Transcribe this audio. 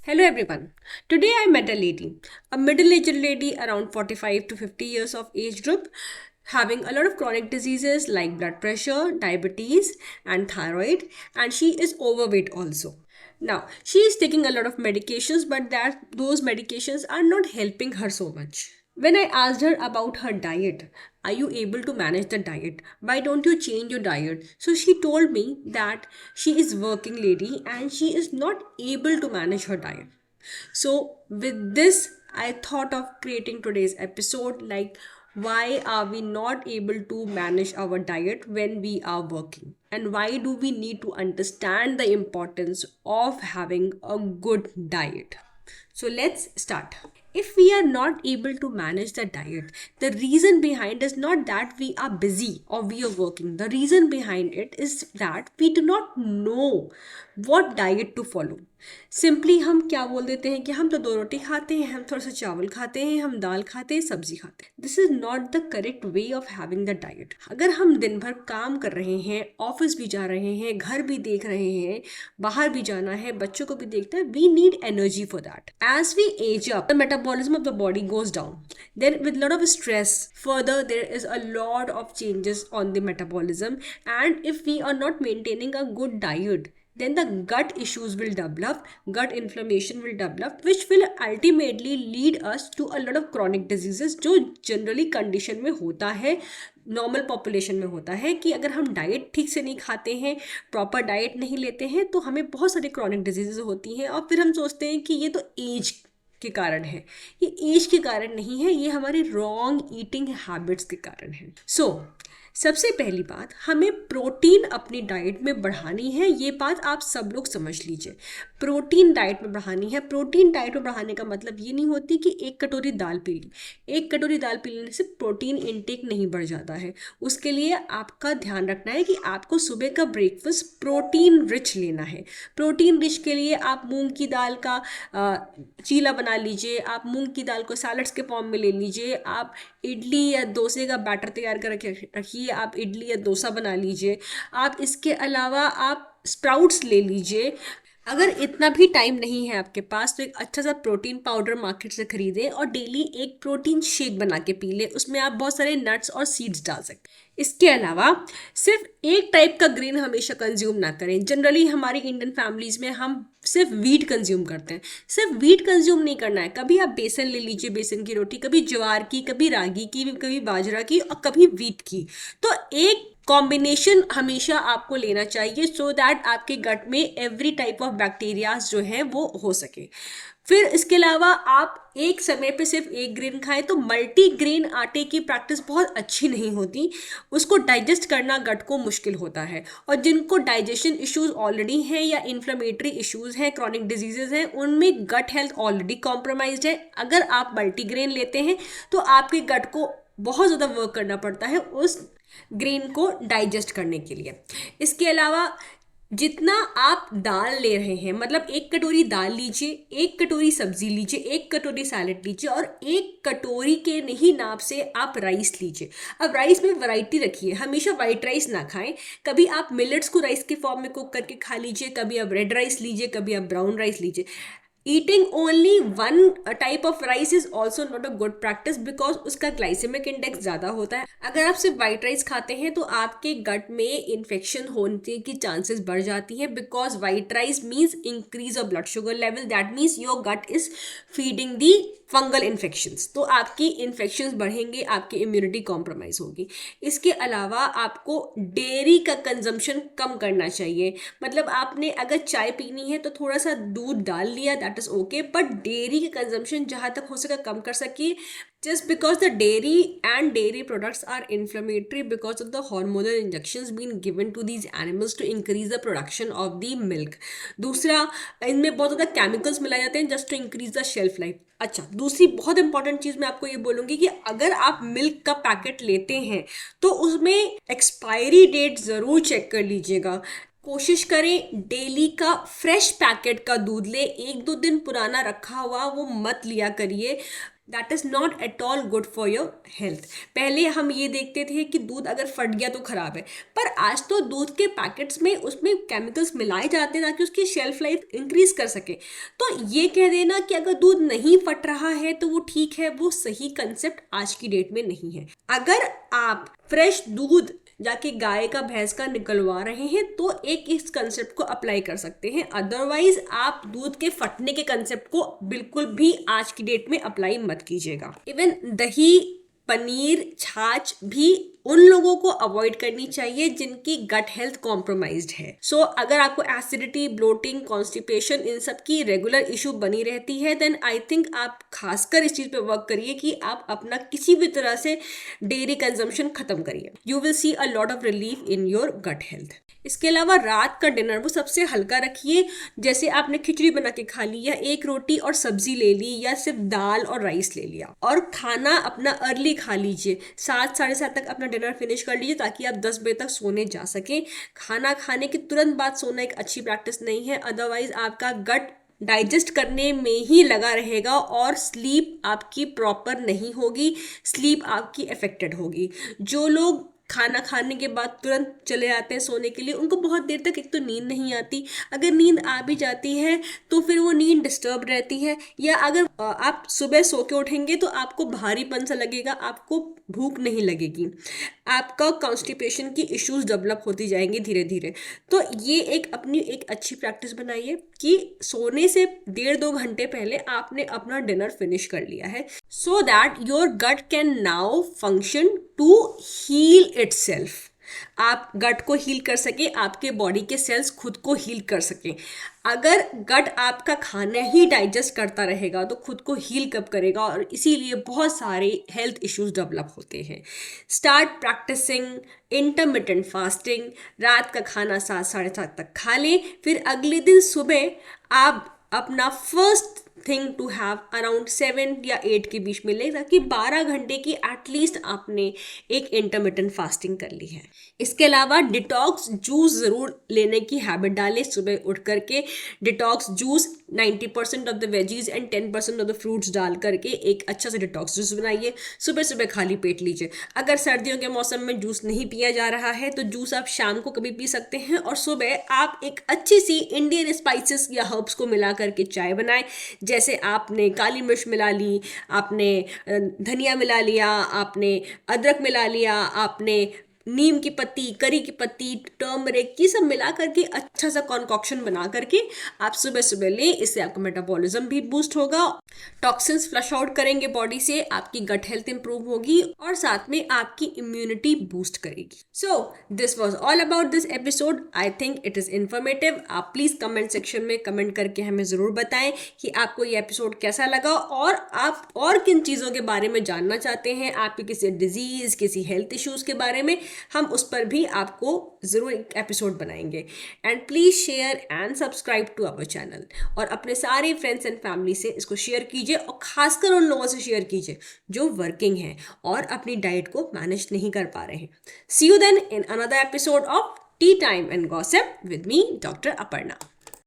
Hello everyone. Today I met a lady, a middle-aged lady around 45 to 50 years of age group, having a lot of chronic diseases like blood pressure, diabetes, and thyroid, and she is overweight also. Now, she is taking a lot of medications, but those medications are not helping her so much. When I asked her about her diet, are you able to manage the diet? Why don't you change your diet? So she told me that she is working lady and she is not able to manage her diet. So with this, I thought of creating today's episode like why are we not able to manage our diet when we are working? And why do we need to understand the importance of having a good diet? So let's start. If we are not able to manage the diet, the reason behind is not that we are busy or we are working. The reason behind it is that we do not know what diet to follow. Simply हम क्या बोल देते हैं कि हम तो 2 रोटी खाते हैं, हम थोड़ा सा चावल खाते हैं, हम दाल खाते हैं, सब्जी खाते हैं. This is not the correct way of having the diet. अगर हम दिन भर काम कर रहे हैं, ऑफिस भी जा रहे हैं, घर भी देख रहे हैं, बाहर भी जाना है, बच्चों को भी देखना है, we need energy for that. As we age up the metabolism of the body goes down. Then with a lot of stress, further there is a lot of changes on the metabolism, and if we are not maintaining a good diet, then the gut issues will develop, gut inflammation will develop, which will ultimately lead us to a lot of chronic diseases जो generally condition में होता है, normal population में होता है कि अगर हम डाइट ठीक से नहीं खाते हैं, प्रॉपर डाइट नहीं लेते हैं, तो हमें बहुत सारी क्रॉनिक डिजीजेज होती हैं और फिर हम सोचते हैं कि ये तो एज के कारण है. ये एज के कारण नहीं है, ये हमारे रॉन्ग ईटिंग हैबिट्स के कारण है. सो सबसे पहली बात, हमें प्रोटीन अपनी डाइट में बढ़ानी है. ये बात आप सब लोग समझ लीजिए. प्रोटीन डाइट में बढ़ानी है. प्रोटीन डाइट में बढ़ाने का मतलब ये नहीं होती कि 1 कटोरी दाल पी ली. 1 कटोरी दाल पी लेने से प्रोटीन इनटेक नहीं बढ़ जाता है. उसके लिए आपका ध्यान रखना है कि आपको सुबह का ब्रेकफास्ट प्रोटीन रिच लेना है. प्रोटीन रिच के लिए आप मूंग की दाल का चीला बना लीजिए, आप मूंग की दाल को सैलड्स के फॉर्म में ले लीजिए, आप इडली या डोसे का बैटर तैयार कर रखिए, आप इडली या डोसा बना लीजिए. आप इसके अलावा आप स्प्राउट्स ले लीजिए. अगर इतना भी टाइम नहीं है आपके पास तो एक अच्छा सा प्रोटीन पाउडर मार्केट से खरीदें और डेली एक प्रोटीन शेक बना के पी लें. उसमें आप बहुत सारे नट्स और सीड्स डाल सकते हैं. इसके अलावा सिर्फ एक टाइप का ग्रेन हमेशा कंज्यूम ना करें. जनरली हमारी इंडियन फैमिलीज में हम सिर्फ वीट कंज्यूम करते हैं. सिर्फ वीट कंज्यूम नहीं करना है. कभी आप बेसन ले लीजिए, बेसन की रोटी, कभी ज्वार की, कभी रागी की, कभी बाजरा की और कभी वीट की. तो एक कॉम्बिनेशन हमेशा आपको लेना चाहिए सो दैट आपके गट में एवरी टाइप ऑफ बैक्टीरियाज जो है वो हो सके. फिर इसके अलावा आप एक समय पे सिर्फ एक ग्रेन खाएं तो मल्टी ग्रेन आटे की प्रैक्टिस बहुत अच्छी नहीं होती. उसको डाइजेस्ट करना गट को मुश्किल होता है. और जिनको डाइजेशन इश्यूज ऑलरेडी हैं या इन्फ्लेमेटरी इश्यूज हैं, क्रॉनिक डिजीजेज हैं, उनमें गट हेल्थ ऑलरेडी कॉम्प्रोमाइज्ड है. अगर आप मल्टी ग्रेन लेते हैं तो आपके गट को बहुत ज़्यादा वर्क करना पड़ता है उस ग्रेन को डाइजेस्ट करने के लिए. इसके अलावा जितना आप दाल ले रहे हैं, मतलब 1 कटोरी दाल लीजिए, 1 कटोरी सब्जी लीजिए, 1 कटोरी सैलेड लीजिए और 1 कटोरी के नहीं नाप से आप राइस लीजिए. अब राइस में वैरायटी रखिए. हमेशा वाइट राइस ना खाएं. कभी आप मिलेट्स को राइस के फॉर्म में कुक करके खा लीजिए, कभी आप रेड राइस लीजिए, कभी आप ब्राउन राइस लीजिए. Eating only one type of rice is also not a good practice because उसका ग्लाइसेमिक इंडेक्स ज़्यादा होता है. अगर आप सिर्फ वाइट राइस खाते हैं तो आपके गट में इन्फेक्शन होने की चांसेस बढ़ जाती हैं because white rice means increase of blood sugar level. That means your gut is feeding the fungal infections. तो आपकी इन्फेक्शंस बढ़ेंगे, आपकी इम्यूनिटी कॉम्प्रोमाइज होगी. इसके अलावा आपको डेयरी का कंजम्पशन कम करना चाहिए. मतलब आपने अगर चाय पीनी है तो थोड़ा सा दूध डाल लिया, that is okay, but dairy के कंजम्पशन जहाँ तक हो सके कम कर सकिए. Just because the dairy and dairy products are inflammatory because of the hormonal injections being given to these animals to increase the production of the milk. दूसरा, इनमें बहुत ज़्यादा केमिकल्स मिलाए जाते हैं just to increase the shelf life. अच्छा, दूसरी बहुत इंपॉर्टेंट चीज़ मैं आपको ये बोलूँगी कि अगर आप मिल्क का पैकेट लेते हैं तो उसमें एक्सपायरी डेट ज़रूर चेक कर लीजिएगा. कोशिश करें डेली का फ्रेश पैकेट का दूध ले. 1-2 दिन पुराना रखा हुआ वो मत लिया करिए. That is not at all good for your health. पहले हम ये देखते थे कि दूध अगर फट गया तो खराब है, पर आज तो दूध के पैकेट्स में उसमें केमिकल्स मिलाए जाते हैं ताकि उसकी शेल्फ लाइफ इंक्रीज कर सके। तो ये कह देना कि अगर दूध नहीं फट रहा है तो वो ठीक है, वो सही कंसेप्ट आज की डेट में नहीं है। अगर आप फ्रेश दूध जाके गाय का भैंस का निकलवा रहे हैं तो एक इस कंसेप्ट को अप्लाई कर सकते हैं, अदरवाइज आप दूध के फटने के कंसेप्ट को बिल्कुल भी आज की डेट में अप्लाई मत कीजिएगा। इवन दही, पनीर, छाछ भी उन लोगों को अवॉइड करनी चाहिए जिनकी गट हेल्थ कॉम्प्रोमाइज्ड है। सो अगर आपको एसिडिटी, ब्लोटिंग, कॉन्स्टिपेशन इन सब की रेगुलर इशू बनी रहती है, देन आई थिंक आप खासकर इस चीज़ पे वर्क करिए कि आप अपना किसी भी तरह से डेयरी कंजम्पशन खत्म करिए। You will see a lot of relief in your gut health. इसके अलावा रात का डिनर वो सबसे हल्का रखिए। जैसे आपने खिचड़ी बना के खा ली, या एक रोटी और सब्जी ले ली, या सिर्फ दाल और राइस ले लिया, और खाना अपना अर्ली खा लीजिए। 7 साढ़े 7 तक अपना डिनर फिनिश कर लीजिए ताकि आप 10 बजे तक सोने जा सकें। खाना खाने के तुरंत बाद सोना एक अच्छी प्रैक्टिस नहीं है, अदरवाइज आपका गट डाइजेस्ट करने में ही लगा रहेगा और स्लीप आपकी प्रॉपर नहीं होगी, स्लीप आपकी अफेक्टेड होगी। जो लोग खाना खाने के बाद तुरंत चले आते हैं सोने के लिए, उनको बहुत देर तक एक तो नींद नहीं आती, अगर नींद आ भी जाती है तो फिर वो नींद डिस्टर्ब रहती है, या अगर आप सुबह सो के उठेंगे तो आपको भारीपन सा लगेगा, आपको भूख नहीं लगेगी, आपका कॉन्स्टिपेशन की इश्यूज डेवलप होती जाएंगी धीरे धीरे। तो ये एक अपनी एक अच्छी प्रैक्टिस बनाइए कि सोने से 1.5-2 घंटे पहले आपने अपना डिनर फिनिश कर लिया है, so that your gut can now function to heal itself. आप गट को हील कर सके, आपके बॉडी के सेल्स खुद को हील कर सके। अगर गट आपका खाना ही डाइजेस्ट करता रहेगा तो खुद को हील कब करेगा, और इसीलिए बहुत सारे हेल्थ इश्यूज डेवलप होते हैं। Start practising intermittent fasting. रात का खाना 7 साढ़े 7 तक खा लें, फिर अगले दिन सुबह आप अपना first thing to have around 7 या 8 के बीच में ले, ताकि 12 घंटे की एटलीस्ट आपने एक इंटरमिटेंट फास्टिंग कर ली है। इसके अलावा डिटॉक्स जूस ज़रूर लेने की हैबिट डालें। सुबह उठ करके detox juice 90% of the veggies and 10% of the fruits डाल करके एक अच्छा सा डिटॉक्स जूस बनाइए। सुबह सुबह खाली पेट लीजिए। अगर सर्दियों के मौसम में जूस नहीं पिया जा रहा है तो जूस आप शाम को कभी पी सकते हैं, और सुबह आप एक अच्छी सी इंडियन स्पाइसेस या हर्ब्स को मिला करके चाय बनाएं। जैसे आपने काली मिर्च मिला ली, आपने धनिया मिला लिया, आपने अदरक मिला लिया, आपने नीम की पत्ती, करी की पत्ती, टर्मरिक, ये सब मिला करके अच्छा सा कॉन्कॉक्शन बना करके आप सुबह सुबह लें। इससे आपका मेटाबॉलिज्म भी बूस्ट होगा, टॉक्सिन्स फ्लश आउट करेंगे बॉडी से, आपकी गट हेल्थ इंप्रूव होगी और साथ में आपकी इम्यूनिटी बूस्ट करेगी। So this was all about this episode. I think it is informative. आप प्लीज़ कमेंट सेक्शन में कमेंट करके हमें ज़रूर बताएं कि आपको ये एपिसोड कैसा लगा, और आप और किन चीज़ों के बारे में जानना चाहते हैं, आपके किसी डिजीज़, किसी हेल्थ इश्यूज़ के बारे में, हम उस पर भी आपको ज़रूर एक एपिसोड बनाएंगे। And please share and subscribe to our channel, और अपने सारे फ्रेंड्स एंड फैमिली से इसको शेयर कीजिए, और खासकर उन लोगों से शेयर कीजिए जो वर्किंग हैं और अपनी डाइट को मैनेज नहीं कर पा रहे हैं। See you then in another episode of tea time and gossip with me, doctor Aparna.